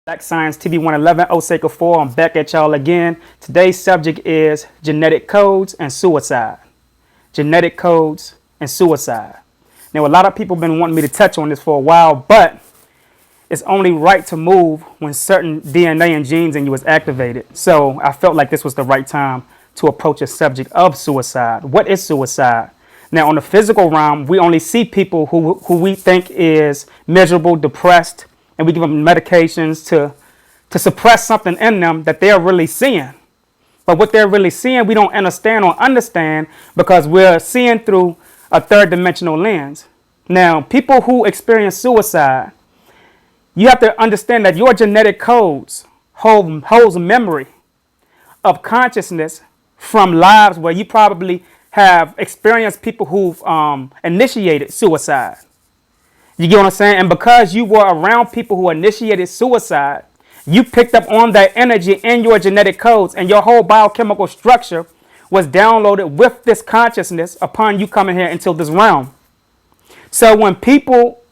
Black Science TV 111, Osei Kufuor. I'm back at y'all again. Today's subject is genetic codes and suicide. Genetic codes and suicide. Now, a lot of people have been wanting me to touch on this for a while, but it's only right to move when certain DNA and genes in you is activated. So I felt like this was the right time to approach a subject of suicide. What is suicide? Now, on the physical realm, we only see people who we think is miserable, depressed, and we give them medications to suppress something in them that they're really seeing. But what they're really seeing, we don't understand because we're seeing through a third dimensional lens. Now, people who experience suicide, you have to understand that your genetic codes holds memory of consciousness from lives where you probably have experienced people who've initiated suicide. You get what I'm saying? And because you were around people who initiated suicide, you picked up on that energy in your genetic codes, and your whole biochemical structure was downloaded with this consciousness upon you coming here into this realm. So when people,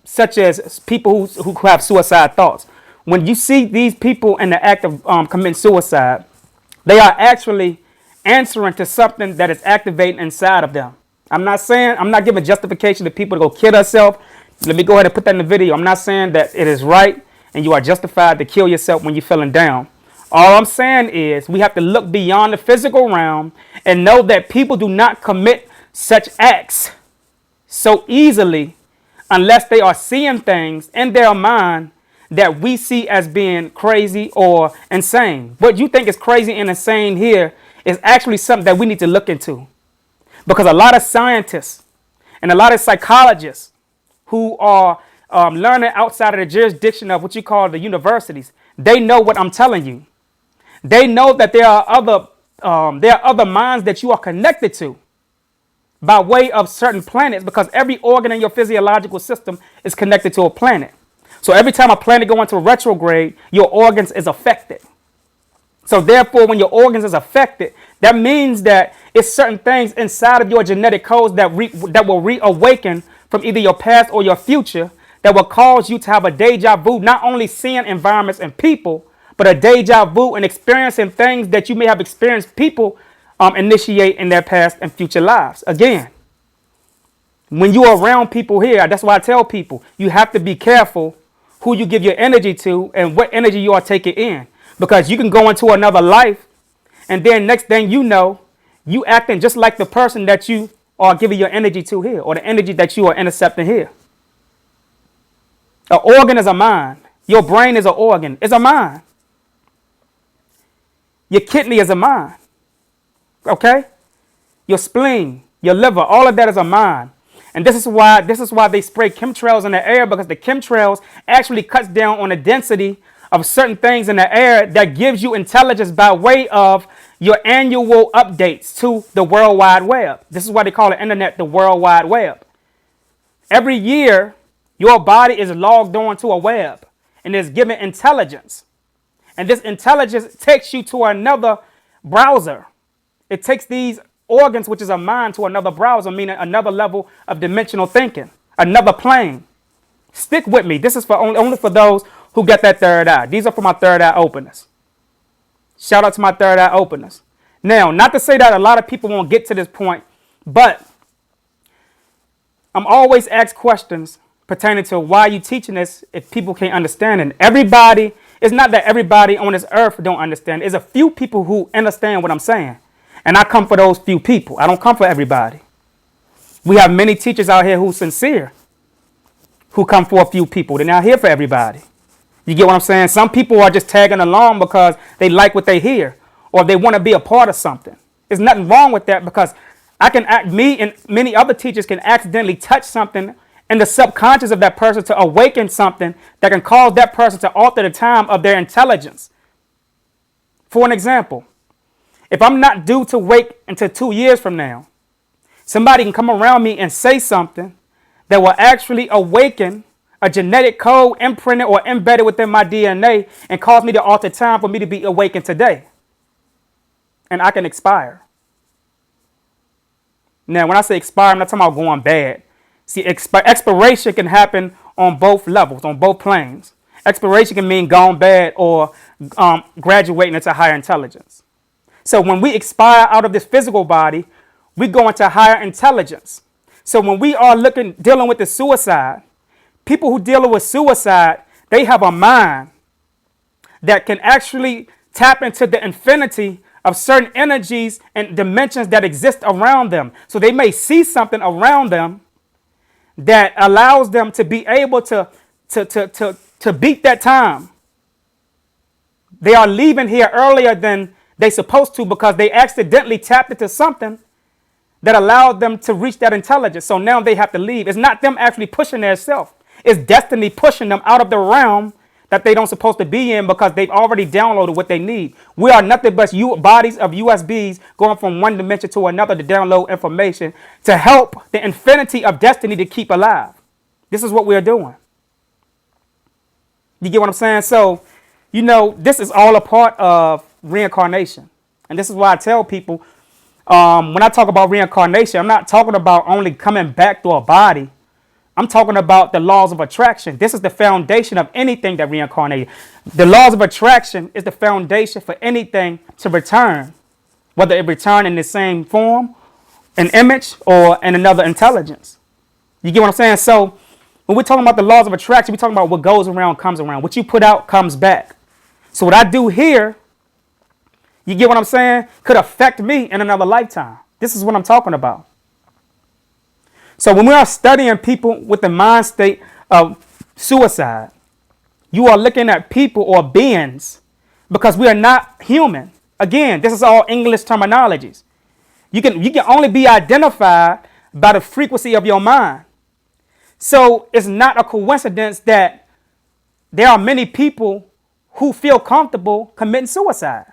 such as people who have suicide thoughts, when you see these people in the act of committing suicide, they are actually answering to something that is activating inside of them. I'm not giving justification to people to go kill themselves. Let me go ahead and put that in the video. I'm not saying that it is right and you are justified to kill yourself when you're feeling down. All I'm saying is we have to look beyond the physical realm and know that people do not commit such acts so easily unless they are seeing things in their mind that we see as being crazy or insane. What you think is crazy and insane here is actually something that we need to look into. Because a lot of scientists and a lot of psychologists who are learning outside of the jurisdiction of what you call the universities, they know what I'm telling you. They know that there are other minds that you are connected to by way of certain planets, because every organ in your physiological system is connected to a planet. So every time a planet goes into retrograde, your organs is affected. So therefore, when your organs is affected, that means that it's certain things inside of your genetic codes that will reawaken from either your past or your future that will cause you to have a deja vu, not only seeing environments and people, but a deja vu and experiencing things that you may have experienced people initiate in their past and future lives. Again, when you are around people here, that's why I tell people, you have to be careful who you give your energy to and what energy you are taking in. Because you can go into another life, and then next thing you know, you acting just like the person that you are giving your energy to here, or the energy that you are intercepting here. An organ is a mind. Your brain is an organ. It's a mind. Your kidney is a mind. Okay? Your spleen, your liver, all of that is a mind. And this is why they spray chemtrails in the air, because the chemtrails actually cuts down on the density of certain things in the air that gives you intelligence by way of your annual updates to the World Wide Web. This is why they call the internet the World Wide Web. Every year, your body is logged on to a web and is given intelligence. And this intelligence takes you to another browser. It takes these organs, which is a mind, to another browser, meaning another level of dimensional thinking, another plane. Stick with me. This is for only for those who get that third eye. These are for my third eye openers. Shout out to my third eye openers. Now, not to say that a lot of people won't get to this point, but I'm always asked questions pertaining to why you teaching this if people can't understand it. Everybody, it's not that everybody on this earth don't understand. There's a few people who understand what I'm saying. And I come for those few people. I don't come for everybody. We have many teachers out here who's sincere, who come for a few people. They're not here for everybody. You get what I'm saying? Some people are just tagging along because they like what they hear or they want to be a part of something. There's nothing wrong with that, because me and many other teachers can accidentally touch something in the subconscious of that person to awaken something that can cause that person to alter the time of their intelligence. For an example, if I'm not due to wake until 2 years from now, somebody can come around me and say something that will actually awaken a genetic code imprinted or embedded within my DNA and cause me to alter time for me to be awakened today. And I can expire. Now, when I say expire, I'm not talking about going bad. See, expiration can happen on both levels, on both planes. Expiration can mean gone bad or graduating into higher intelligence. So when we expire out of this physical body, we go into higher intelligence. So when we are dealing with the suicide, people who deal with suicide, they have a mind that can actually tap into the infinity of certain energies and dimensions that exist around them. So they may see something around them that allows them to be able to beat that time. They are leaving here earlier than they're supposed to because they accidentally tapped into something that allowed them to reach that intelligence. So now they have to leave. It's not them actually pushing their self. It's destiny pushing them out of the realm that they don't supposed to be in because they've already downloaded what they need. We are nothing but bodies of USBs going from one dimension to another to download information to help the infinity of destiny to keep alive. This is what we are doing. You get what I'm saying? So, this is all a part of reincarnation. And this is why I tell people, when I talk about reincarnation, I'm not talking about only coming back to a body. I'm talking about the laws of attraction. This is the foundation of anything that reincarnated. The laws of attraction is the foundation for anything to return, whether it return in the same form, an image, or in another intelligence. You get what I'm saying? So when we're talking about the laws of attraction, we're talking about what goes around comes around. What you put out comes back. So what I do here, you get what I'm saying, could affect me in another lifetime. This is what I'm talking about. So when we are studying people with the mind state of suicide, you are looking at people or beings because we are not human. Again, this is all English terminologies. You can only be identified by the frequency of your mind. So it's not a coincidence that there are many people who feel comfortable committing suicide.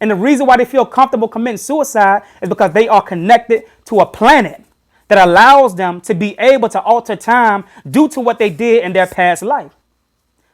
And the reason why they feel comfortable committing suicide is because they are connected to a planet that allows them to be able to alter time due to what they did in their past life.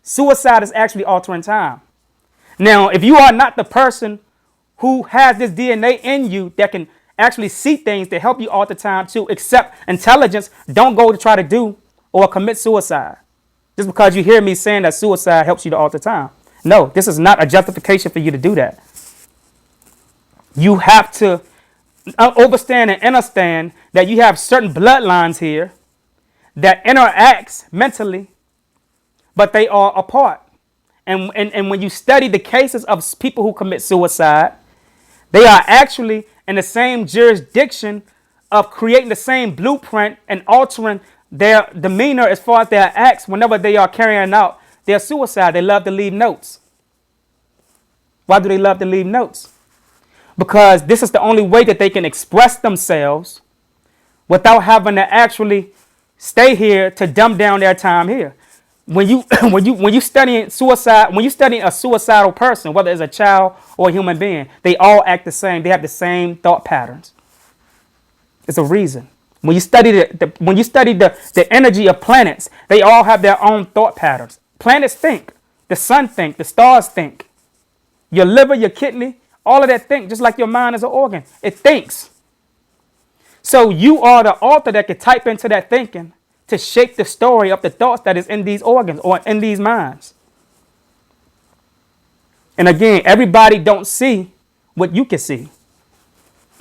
Suicide is actually altering time. Now, if you are not the person who has this DNA in you that can actually see things to help you alter time to accept intelligence, don't go to try to do or commit suicide. Just because you hear me saying that suicide helps you to alter time. No, this is not a justification for you to do that. You have to understand and understand that you have certain bloodlines here that interacts mentally, but they are apart. And when you study the cases of people who commit suicide, they are actually in the same jurisdiction of creating the same blueprint and altering their demeanor as far as their acts whenever they are carrying out their suicide. They love to leave notes. Why do they love to leave notes? Because this is the only way that they can express themselves without having to actually stay here to dumb down their time here. When you studying suicide, when you studying a suicidal person, whether it's a child or a human being, they all act the same. They have the same thought patterns. It's a reason. When you study the energy of planets, they all have their own thought patterns. Planets think. The sun think. The stars think. Your liver, your kidney, all of that think, just like your mind is an organ. It thinks. So you are the author that can type into that thinking to shape the story of the thoughts that is in these organs or in these minds. And again, everybody don't see what you can see.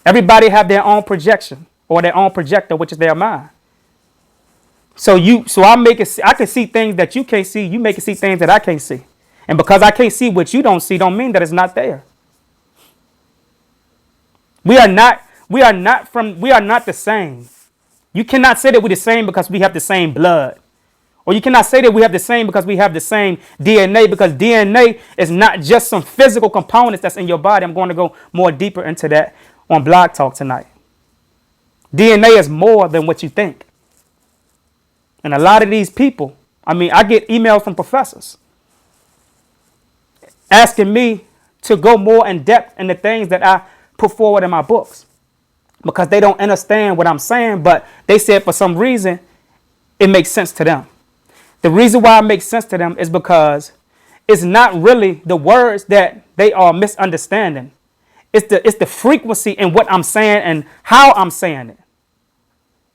Everybody have their own projection or their own projector, which is their mind. So I can see things that you can't see. You make it see things that I can't see. And because I can't see what you don't see, don't mean that it's not there. We are not the same. You cannot say that we're the same because we have the same blood. Or you cannot say that we have the same because we have the same DNA, because DNA is not just some physical components that's in your body. I'm going to go more deeper into that on Blog Talk tonight. DNA is more than what you think. And a lot of these people, I get emails from professors asking me to go more in depth in the things that I put forward in my books because they don't understand what I'm saying, but they said for some reason it makes sense to them. The reason why it makes sense to them is because it's not really the words that they are misunderstanding. It's the frequency in what I'm saying and how I'm saying it.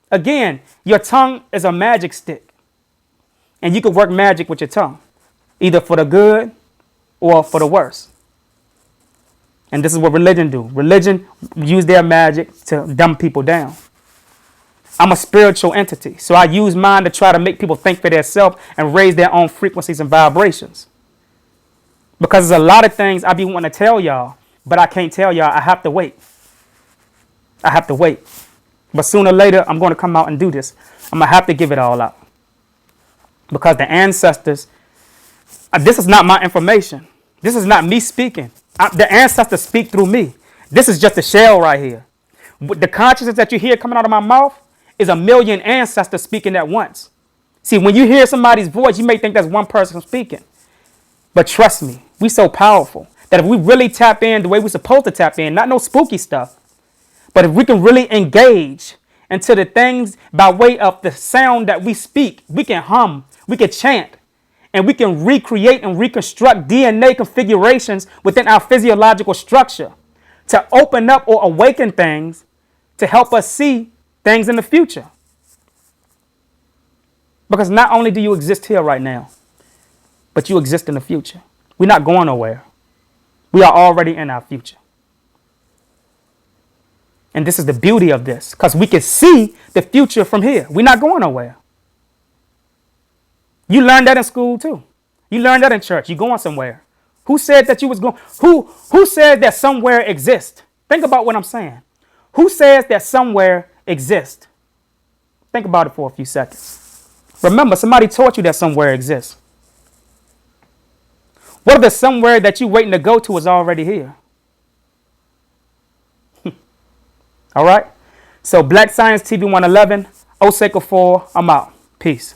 Again, your tongue is a magic stick, and you can work magic with your tongue. either for the good or for the worse. And this is what religion do. Religion use their magic to dumb people down. I'm a spiritual entity, so I use mine to try to make people think for themselves and raise their own frequencies and vibrations. Because there's a lot of things I be wanting to tell y'all, but I can't tell y'all. I have to wait. I have to wait. But sooner or later, I'm going to come out and do this. I'm going to have to give it all out. Because the ancestors, this is not my information. This is not me speaking. The ancestors speak through me. This is just a shell right here. The consciousness that you hear coming out of my mouth is a million ancestors speaking at once. See, when you hear somebody's voice, you may think that's one person speaking. But trust me, we so powerful that if we really tap in the way we're supposed to tap in, not no spooky stuff, but if we can really engage into the things by way of the sound that we speak, we can hum, we can chant, and we can recreate and reconstruct DNA configurations within our physiological structure to open up or awaken things to help us see things in the future. Because not only do you exist here right now, but you exist in the future. We're not going nowhere. We are already in our future. And this is the beauty of this, because we can see the future from here. We're not going nowhere. You learned that in school too. You learned that in church. You're going somewhere. Who said that you was going? Who said that somewhere exists? Think about what I'm saying. Who says that somewhere exists? Think about it for a few seconds. Remember, somebody taught you that somewhere exists. What if the somewhere that you're waiting to go to is already here? All right? So Black Science TV 111, Osei Kufuor, I'm out. Peace.